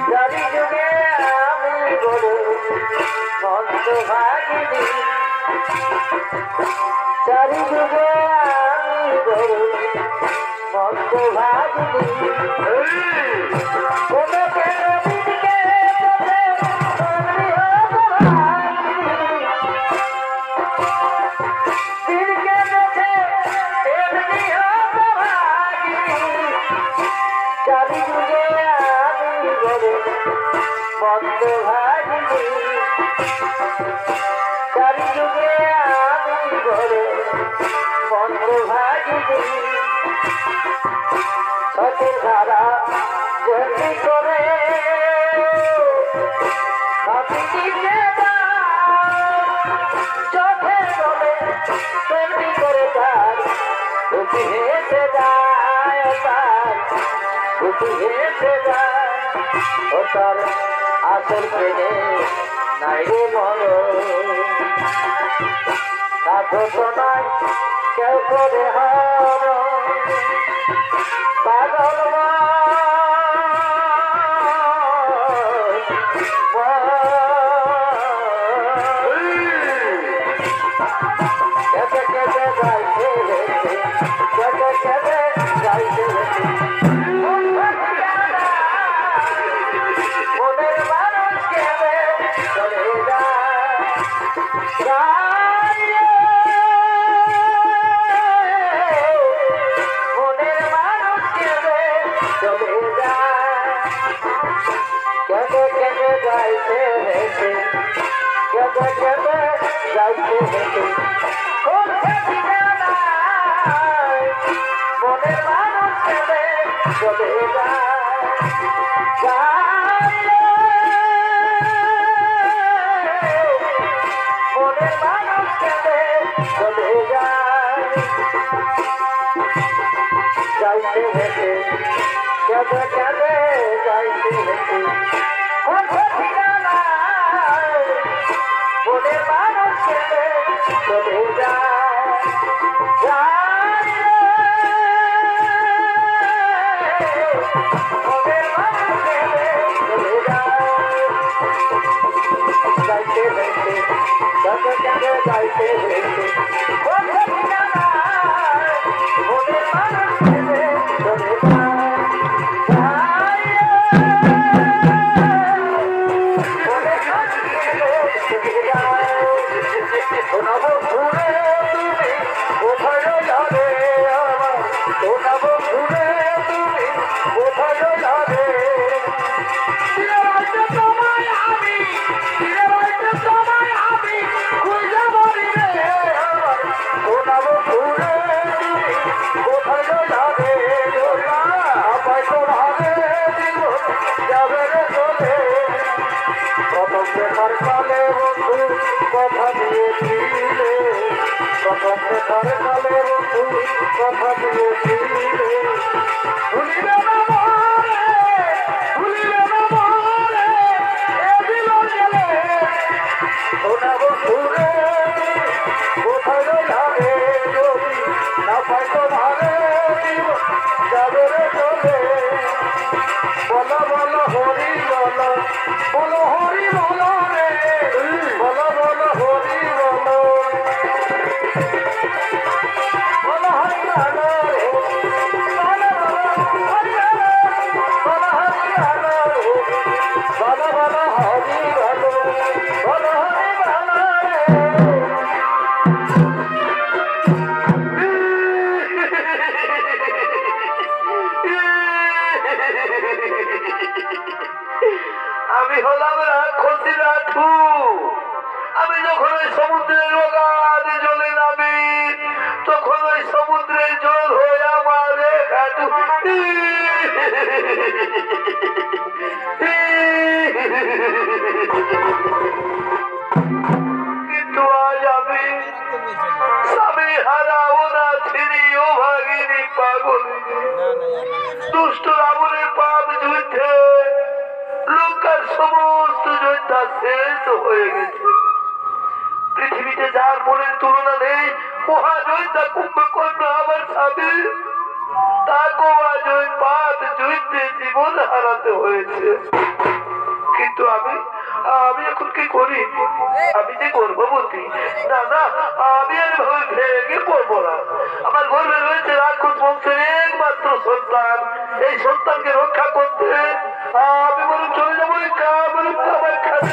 চারি যুগে আমি বড় মন্দ ভাগিনী চারি যুগে আমি বড় মন্দ ভাগিনী চারি যুগে আমি বড় মন্দ ভাগিনী সতের ধারা যেমনি করে চোখে বলে তেমনি করে তার খুশি হেসে যায় তার খুশি হেসে যায় ও তার আসল প্রেমে নাই রে মরো সাধু তো নাই কেউ করে হর পাগল কেটে কেটে যাইতে কেটে কেটে যাইতে মনের মানুষ কেটে চলে যায় মনের মানুষ কেটে চলে যায় কেটে কেটে যাইতে হেঁটে কেটে কেটে যাইতে হেঁটে মনের মানুষ কেটে চলে যায় মনের মানুষ কেটে চলে যায় যাইতে হেঁটে কেটে কেটে যাইতে হেঁটে মনের মানুষ কেটে চলে যায় মনের মানুষ কেটে চলে যায় যাইতে হেঁটে কেটে কেটে যাইতে হেঁটে মনের মানুষ কেটে চলে যায় প্রথম দেখার কালে বন্ধু কথা দিয়েছিলে প্রথম দেখার কালে বন্ধু কথা দিয়েছিলে ভুলিবে না মরে ভুলিবে না মরে এ দিল গেলে সোনা বন্ধু রে কোথায় যাবে যদি না পাই তো ভাবে যাবে রে চলে বলো বলো হরি বলো বলো হরি বলো রে বলো বলো হরি বলো বলো হরি বলো রে বলো বলো হরি বলো হরি বলো বলো বলো হরি বলো বলো হরি বলো রে আমি হলাম রাক্ষসী রাঠু আমি যখন ওই সমুদ্রের অগাধ জলে নামি তখন ওই সমুদ্রের জল হয়ে আমার হাঁটু দুষ্ট রাবণের পাপ যুদ্ধে লঙ্কার সমস্ত যোদ্ধা শেষ হয়ে গেছে। পৃথিবীতে যার মনের তুলনা নেই মহাযোদ্ধা কুম্ভকর্ণ আমার স্বামী, তাকেও আজ ওই পাপ যুদ্ধে জীবন হারাতে হয়েছে। কিন্তু আমি এখন কি করি? আমি যে গর্ভবতী, না না, আমি আর ভেঙে পড়বো না। আমার গর্ভে রয়েছে রাক্ষস বংশের একমাত্র সন্তান। এই সন্তানকে রক্ষা করতে আমি বরং চলে যাবো আমার খাতে।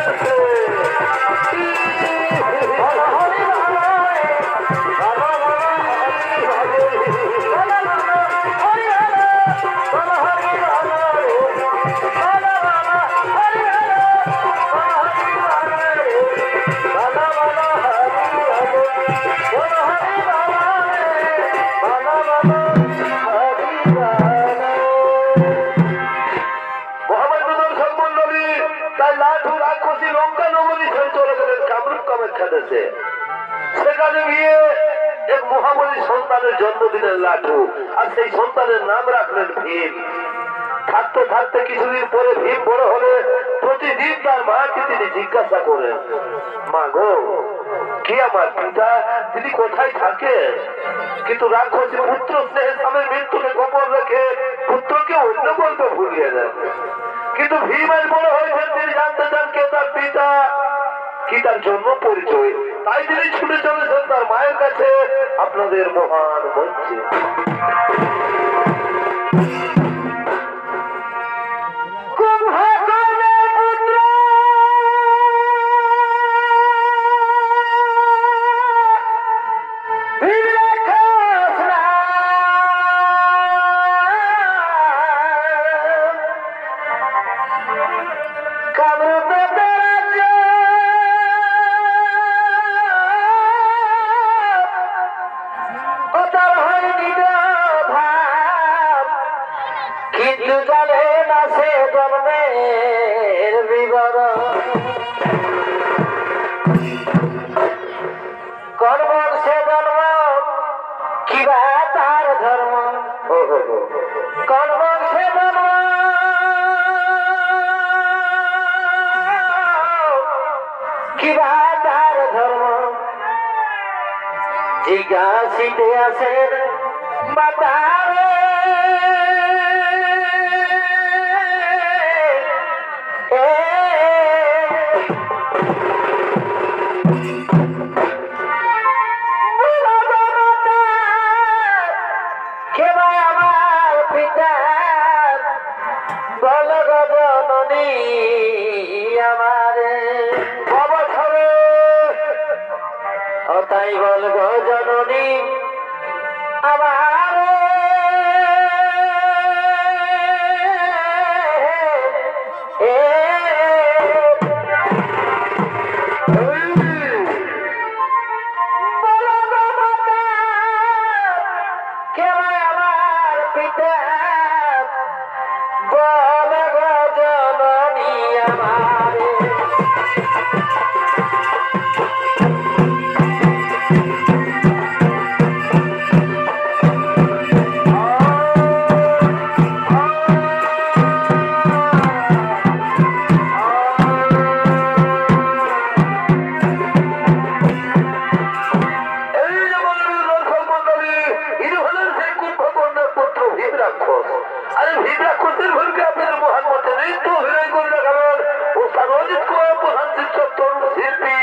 সেখানে গিয়ে এক মহাবলী সন্তানের জন্ম দিলেন লাঠু, আর সেই সন্তানের নাম রাখলেন ভীম। থাকতে থাকতে কিছুদিন পরে ভীম বড় হলে প্রতিদিন তার মাকে তিনি জিজ্ঞাসা করেন, মা গো, কি আমার পিতা, তিনি কোথায় থাকে? কিন্তু রাক্ষসী পুত্র স্নেহে স্বামীর মৃত্যুকে গোপন রেখে পুত্রকে অন্য গল্প ভুলিয়ে দেন। কিন্তু ভীম আজ বড় হয়েছেন, তিনি জানতে চান কে তার পিতা, কি তার জন্ম পরিচয়। তাই তিনি ছুটে চলেছেন তার মায়ের কাছে আপনাদের মহান মঞ্চে। জিজ্ঞাসিতে আছেন মাতারে, আমার পিতা বল গো জননী আমারে, বাবা ছড়ে তাই বল গো জননী আমার, আমার পিতা বল গো জননী আমার। আরে ভীম রাক্ষসের ভূমিকা আপনাদের মহান মতে নেই তো অভিনয় করে দেখাবেন ও সার্বজিৎ কুমার, প্রধান শিক্ষক, তরুণ শিল্পী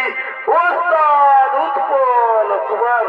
ওস্তাদ উৎপল কুমার।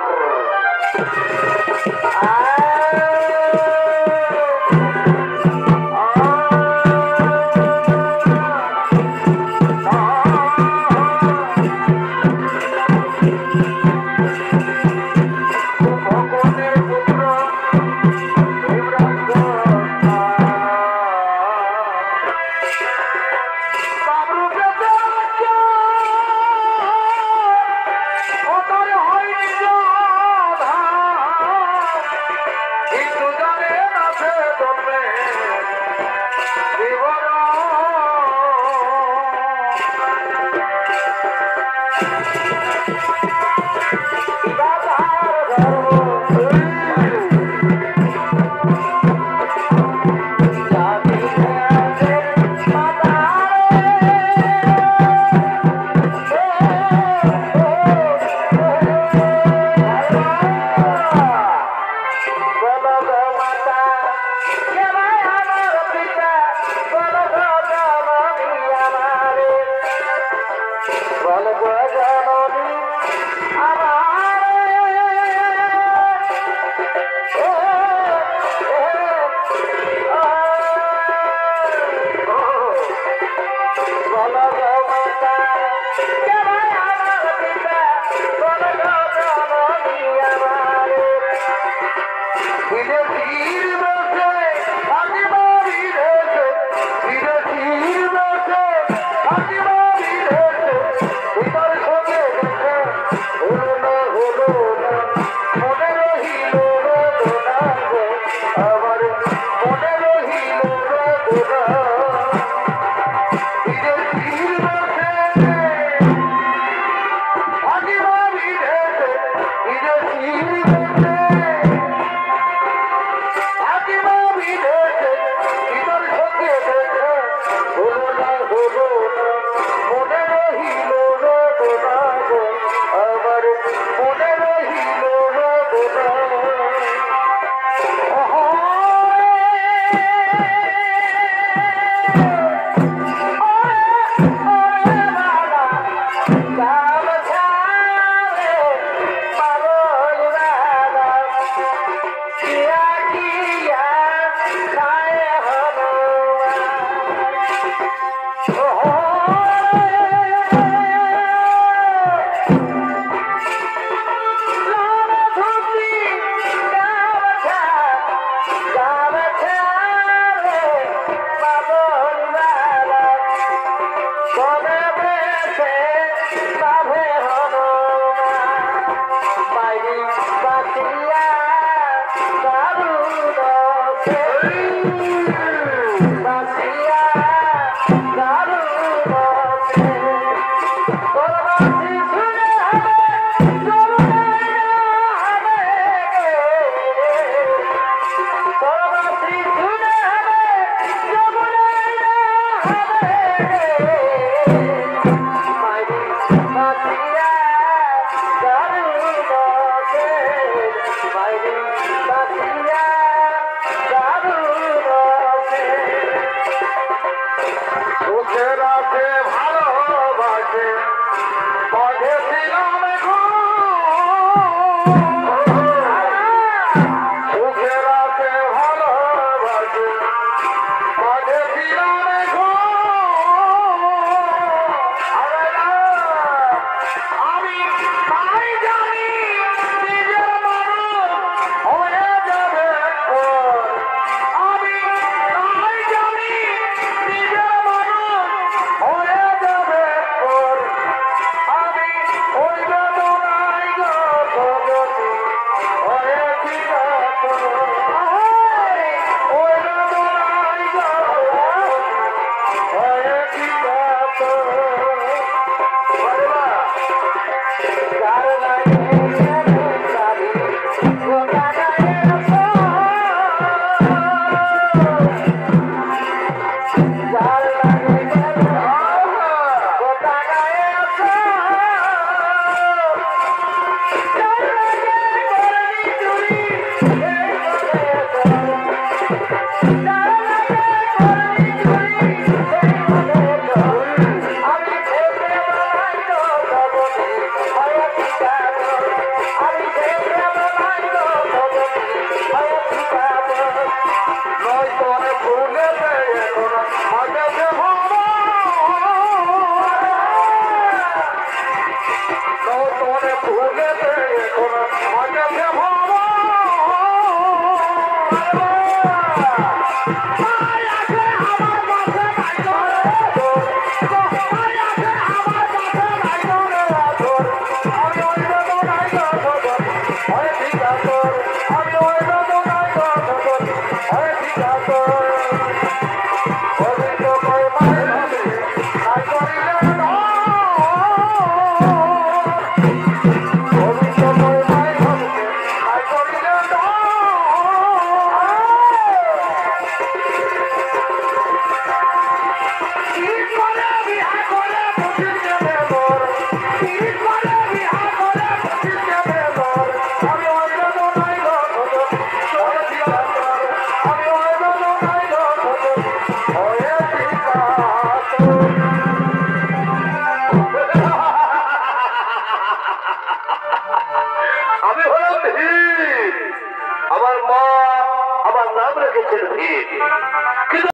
Keep